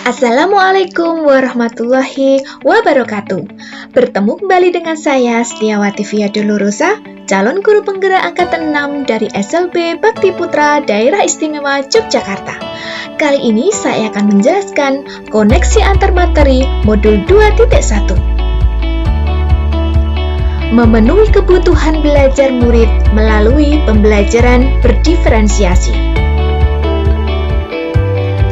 Assalamualaikum warahmatullahi wabarakatuh. Bertemu kembali dengan saya Setiawati Via Dolorosa, calon guru penggerak angkatan 6 dari SLB Bakti Putra Daerah Istimewa Yogyakarta. Kali ini saya akan menjelaskan koneksi antar materi modul 2.1. Memenuhi kebutuhan belajar murid melalui pembelajaran berdiferensiasi.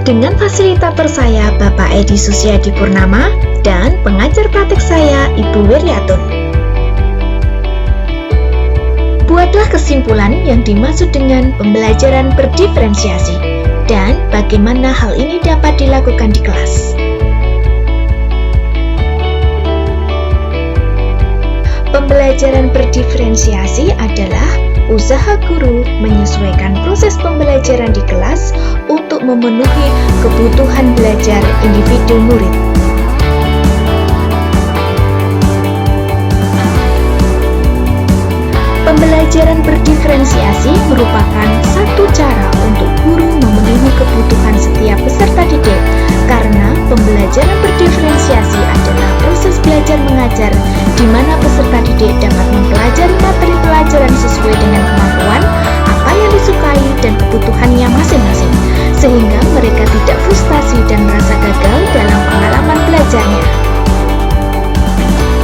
Dengan fasilitator saya Bapak Edi Susiadi Purnama dan pengajar praktik saya Ibu Wiryatun. Buatlah kesimpulan yang dimaksud dengan pembelajaran berdiferensiasi dan bagaimana hal ini dapat dilakukan di kelas. Pembelajaran berdiferensiasi adalah usaha guru menyesuaikan proses pembelajaran di kelas untuk memenuhi kebutuhan belajar individu murid. Pembelajaran berdiferensiasi merupakan satu cara untuk guru memenuhi kebutuhan setiap peserta didik, karena pembelajaran berdiferensiasi adalah proses belajar mengajar di mana peserta didik dapat mempelajari materi pelajaran sesuai dengan kemampuan, apa yang disukai, dan kebutuhannya masing-masing, sehingga mereka tidak frustasi dan merasa gagal dalam pengalaman belajarnya.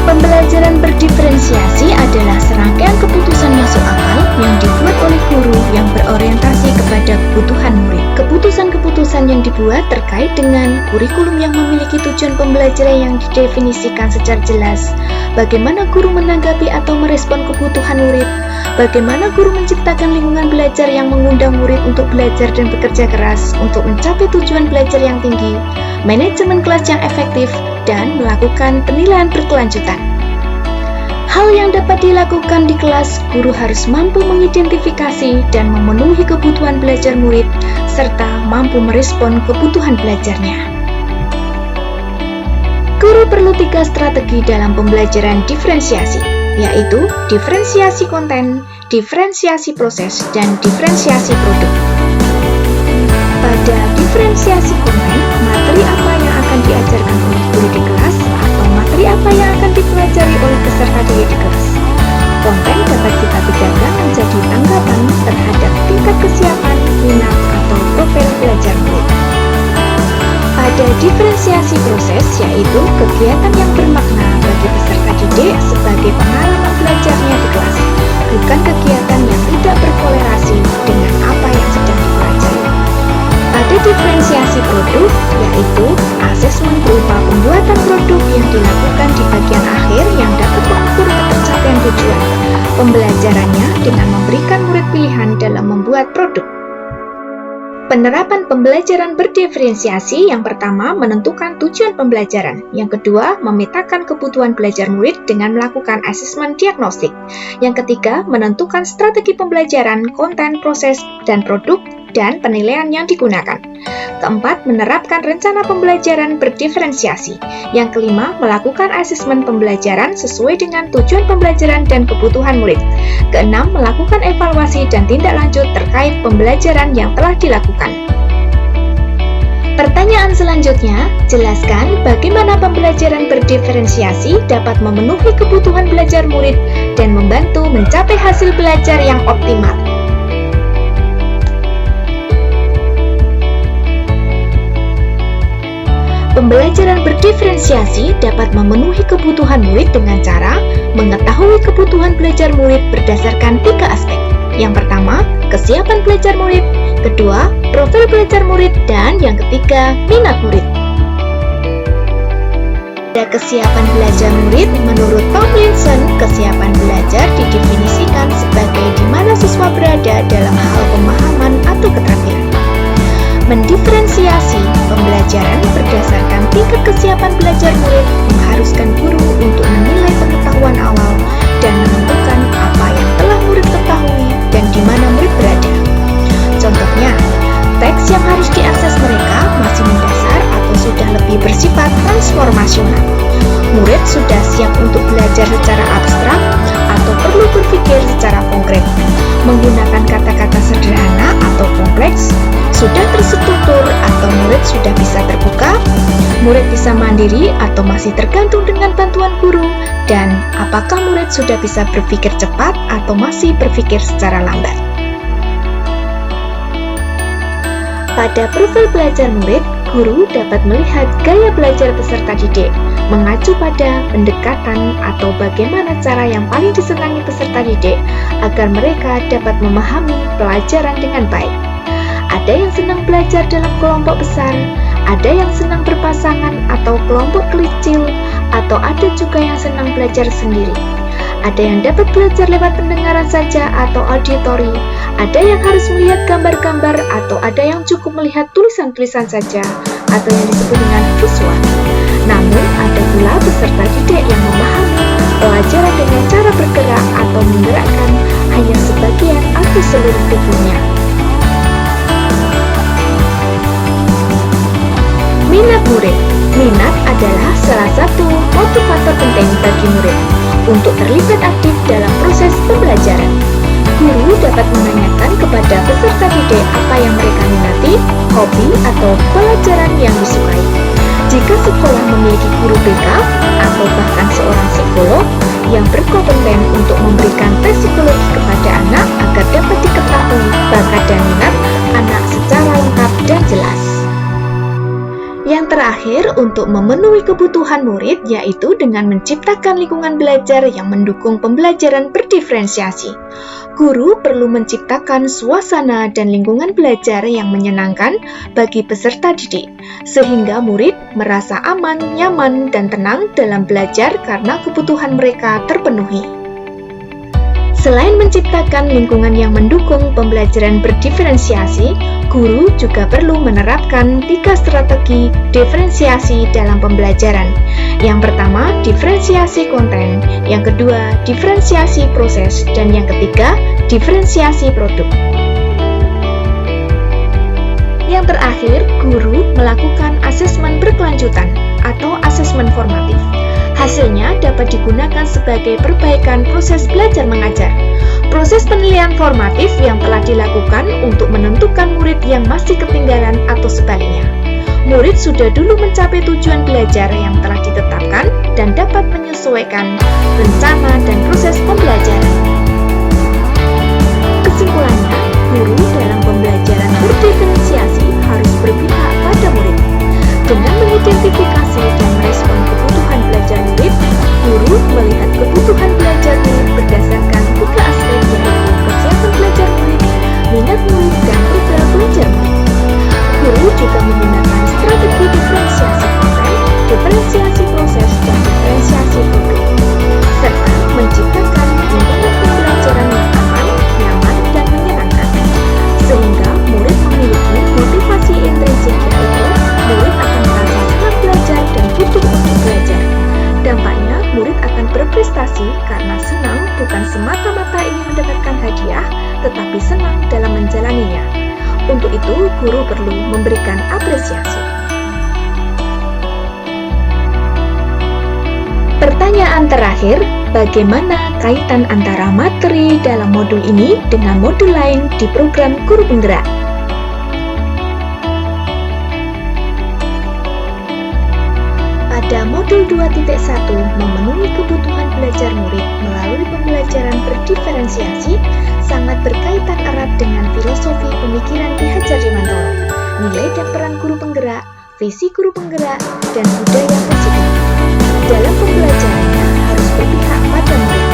Pembelajaran berdiferensiasi adalah serangkaian keputusan masuk akal yang dibuat oleh guru yang berorientasi kepada kebutuhan murid. Keputusan-keputusan yang dibuat terkait dengan kurikulum yang memiliki tujuan pembelajaran yang didefinisikan secara jelas, bagaimana guru menanggapi atau merespon kebutuhan murid, bagaimana guru menciptakan lingkungan belajar yang mengundang murid untuk belajar dan bekerja keras untuk mencapai tujuan belajar yang tinggi, manajemen kelas yang efektif, dan melakukan penilaian berkelanjutan. Hal yang dapat dilakukan di kelas, guru harus mampu mengidentifikasi dan memenuhi kebutuhan belajar murid, serta mampu merespon kebutuhan belajarnya. Guru perlu 3 strategi dalam pembelajaran diferensiasi, yaitu diferensiasi konten, diferensiasi proses, dan diferensiasi produk. Pada diferensiasi konten, materi apa yang akan diajarkan oleh guru di kelas atau materi apa yang akan dipelajari oleh peserta didik di kelas. Konten dapat kita bedakan menjadi tanggapan terhadap tingkat kesiapan, minat, atau profil belajar murid. Pada diferensiasi proses, yaitu kegiatan yang bermakna bagi peserta didik sebagai pengalaman belajarnya di kelas, bukan kegiatan yang tidak berkorelasi dengan apa yang sedang dipelajari. Pada diferensiasi produk, yaitu asesmen berupa pembuatan produk yang dilakukan di bagian akhir yang dapat mengukur ketercapaian tujuan pembelajarannya dengan memberikan murid pilihan dalam membuat produk. Penerapan pembelajaran berdiferensiasi yang pertama menentukan tujuan pembelajaran, yang kedua memetakan kebutuhan belajar murid dengan melakukan asesmen diagnostik, yang ketiga menentukan strategi pembelajaran, konten, proses, dan produk, dan penilaian yang digunakan. Keempat, menerapkan rencana pembelajaran berdiferensiasi. Yang kelima, melakukan asesmen pembelajaran sesuai dengan tujuan pembelajaran dan kebutuhan murid. Keenam, melakukan evaluasi dan tindak lanjut terkait pembelajaran yang telah dilakukan. Pertanyaan selanjutnya, jelaskan bagaimana pembelajaran berdiferensiasi dapat memenuhi kebutuhan belajar murid dan membantu mencapai hasil belajar yang optimal. Pembelajaran berdiferensiasi dapat memenuhi kebutuhan murid dengan cara mengetahui kebutuhan belajar murid berdasarkan 3 aspek. Yang pertama, kesiapan belajar murid, kedua, profil belajar murid, dan yang ketiga, minat murid. Pada kesiapan belajar murid, menurut Tomlinson, kesiapan belajar didefinisikan sebagai di mana siswa berada dalam hal pemahaman atau keterampilan. Mendiferensiasi pembelajaran berdasarkan tingkat kesiapan belajar murid mengharuskan guru untuk menilai pengetahuan awal dan menentukan apa yang telah murid ketahui dan di mana murid berada. Contohnya, teks yang harus diakses mereka masih mendasar atau sudah lebih bersifat transformasional. Murid sudah siap untuk belajar secara abstrak atau perlu berpikir secara konkret, menggunakan kata-kata sederhana atau kompleks, sudah terstruktur atau murid sudah bisa terbuka murid bisa mandiri atau masih tergantung dengan bantuan guru, dan apakah murid sudah bisa berpikir cepat atau masih berpikir secara lambat. Pada profil belajar murid, guru dapat melihat gaya belajar peserta didik, mengacu pada pendekatan atau bagaimana cara yang paling disenangi peserta didik agar mereka dapat memahami pelajaran dengan baik. Ada yang senang belajar dalam kelompok besar, ada yang senang berpasangan atau kelompok kecil, atau ada juga yang senang belajar sendiri. Ada yang dapat belajar lewat pendengaran saja atau auditori, ada yang harus melihat gambar-gambar, atau ada yang cukup melihat tulisan-tulisan saja, atau yang disebut dengan visual. Namun, ada pula peserta didik yang memahami pelajaran dengan cara bergerak atau menggerakkan hanya sebagian atau seluruh tubuhnya. Minat murid. Minat adalah salah satu motivator penting bagi murid untuk terlibat aktif dalam proses pembelajaran. Guru dapat menanyakan kepada peserta didik apa yang mereka minati, hobi, atau pelajaran yang disukai. Jika sekolah memiliki guru BK atau bahkan seorang psikolog yang berkompeten untuk memberikan tes psikologi kepada anak agar dapat diketahui bakat dan minat anak secara lengkap dan jelas. Yang terakhir, untuk memenuhi kebutuhan murid yaitu dengan menciptakan lingkungan belajar yang mendukung pembelajaran berdiferensiasi. Guru perlu menciptakan suasana dan lingkungan belajar yang menyenangkan bagi peserta didik, sehingga murid merasa aman, nyaman, dan tenang dalam belajar karena kebutuhan mereka terpenuhi. Selain menciptakan lingkungan yang mendukung pembelajaran berdiferensiasi, guru juga perlu menerapkan 3 strategi diferensiasi dalam pembelajaran. Yang pertama, diferensiasi konten, yang kedua, diferensiasi proses, dan yang ketiga, diferensiasi produk. Yang terakhir, guru melakukan asesmen berkelanjutan atau asesmen formatif. Hasilnya dapat digunakan sebagai perbaikan proses belajar mengajar. Proses penilaian formatif yang telah dilakukan untuk menentukan murid yang masih ketinggalan atau sebaliknya. Murid sudah dulu mencapai tujuan belajar yang telah ditetapkan dan dapat menyesuaikan rencana dan proses pembelajaran. Kesimpulannya, guru dalam pembelajaran berdiferensiasi harus berpihak pada murid. Dengan mengidentifikasi dan merespon kebutuhan belajar murid, guru melihat kebutuhan belajar murid berdasarkan 3 aspek yaitu kesiapan belajar murid, minat murid, dan profil belajar murid. Guru juga menggunakan strategi diferensiasi konten, diferensiasi proses, dan diferensiasi produk, serta menciptakan lingkungan pembelajaran yang aman, nyaman, dan menyenangkan, sehingga murid memiliki motivasi intrinsik yaitu murid akan merasa senang belajar dan butuh untuk belajar. Dampaknya, murid akan berprestasi karena senang bukan semata-mata ingin mendapatkan hadiah, tetapi senang dalam menjalaninya. Untuk itu, guru perlu memberikan apresiasi. Pertanyaan terakhir, bagaimana kaitan antara materi dalam modul ini dengan modul lain di program Guru Penggerak? Pada modul 2.1 memenuhi kebutuhan belajar murid melalui pembelajaran berdiferensiasi sangat berkaitan erat dengan filosofi pemikiran Ki Hajar Dewantara, nilai dan peran guru penggerak, visi guru penggerak, dan budaya positif. Dalam pembelajarannya harus berpihak pada murid.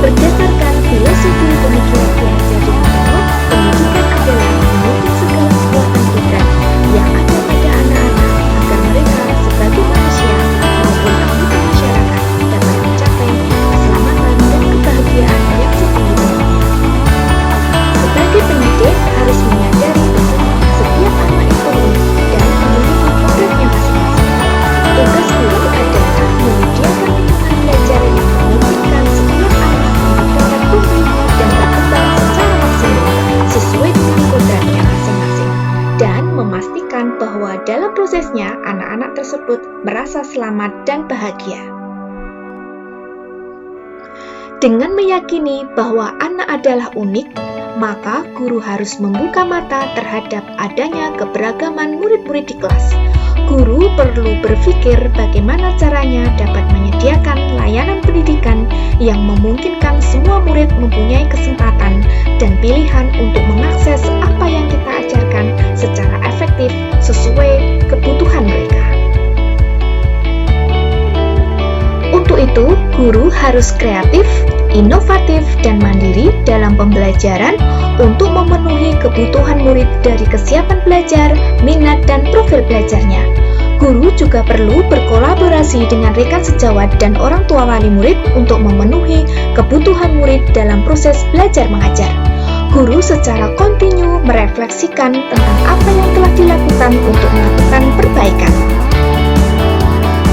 Berdasarkan filosofi pemikiran Ki Hajar Dewantara, pendidikan adalah menuntut segala kekuatan kodrat yang ada pada anak-anak agar mereka sebagai manusia maupun anggota masyarakat dapat mencapai keselamatan dan kebahagiaan yang setinggi-tingginya. Sebagai pendidik harus menyadari bahwa setiap anak itu unik dan memiliki kodratnya masing-masing. Tugas guru adalah menyediakan lingkungan belajar yang memungkinkan setiap anak untuk dapat tumbuh dan berkembang secara maksimal sesuai dengan kodratnya masing-masing, dan memastikan bahwa dalam prosesnya anak-anak tersebut merasa selamat dan bahagia. Dengan meyakini bahwa anak adalah unik, maka guru harus membuka mata terhadap adanya keberagaman murid-murid di kelas. Guru perlu berpikir bagaimana caranya dapat menyediakan layanan pendidikan yang memungkinkan semua murid mempunyai kesempatan dan pilihan untuk mengakses apa yang kita ajarkan secara efektif sesuai kebutuhan mereka. Untuk itu, guru harus kreatif, inovatif, dan mandiri dalam pembelajaran untuk memenuhi kebutuhan murid dari kesiapan belajar, minat, dan profil belajarnya. Guru juga perlu berkolaborasi dengan rekan sejawat dan orang tua wali murid untuk memenuhi kebutuhan murid dalam proses belajar mengajar. Guru secara kontinu merefleksikan tentang apa yang telah dilakukan untuk melakukan perbaikan.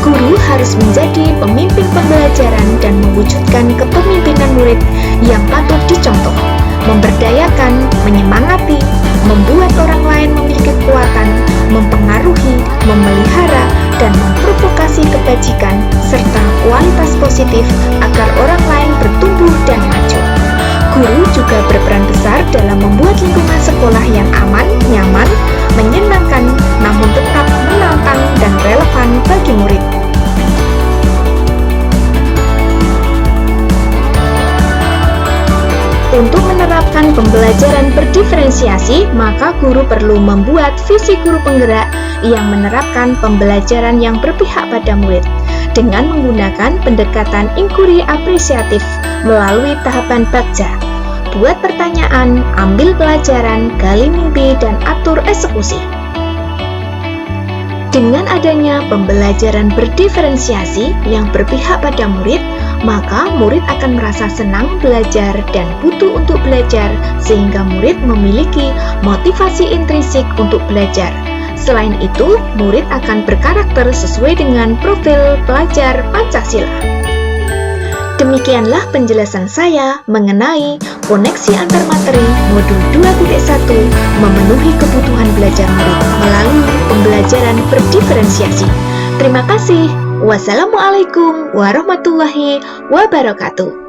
Guru harus menjadi pemimpin pembelajaran dan mewujudkan kepemimpinan murid yang patut dicontoh, memberdayakan, menyemangati, membuat orang lain memiliki kekuatan, mempengaruhi, memelihara, dan memprovokasi kebajikan serta kualitas positif agar orang lain bertumbuh dan maju. Guru juga berperan besar dalam membuat lingkungan sekolah yang aman, nyaman, menyenangkan, namun tetap menantang dan relevan bagi murid. Untuk menerapkan pembelajaran berdiferensiasi, maka guru perlu membuat visi guru penggerak yang menerapkan pembelajaran yang berpihak pada murid dengan menggunakan pendekatan inquiry apresiatif melalui tahapan bakja. Buat pertanyaan, ambil pelajaran, gali mimpi, dan atur eksekusi. Dengan adanya pembelajaran berdiferensiasi yang berpihak pada murid, maka murid akan merasa senang belajar dan butuh untuk belajar sehingga murid memiliki motivasi intrinsik untuk belajar. Selain itu, murid akan berkarakter sesuai dengan profil pelajar Pancasila. Demikianlah penjelasan saya mengenai koneksi antar materi modul 2.1 memenuhi kebutuhan belajar murid melalui pembelajaran berdiferensiasi. Terima kasih. Wassalamualaikum warahmatullahi wabarakatuh.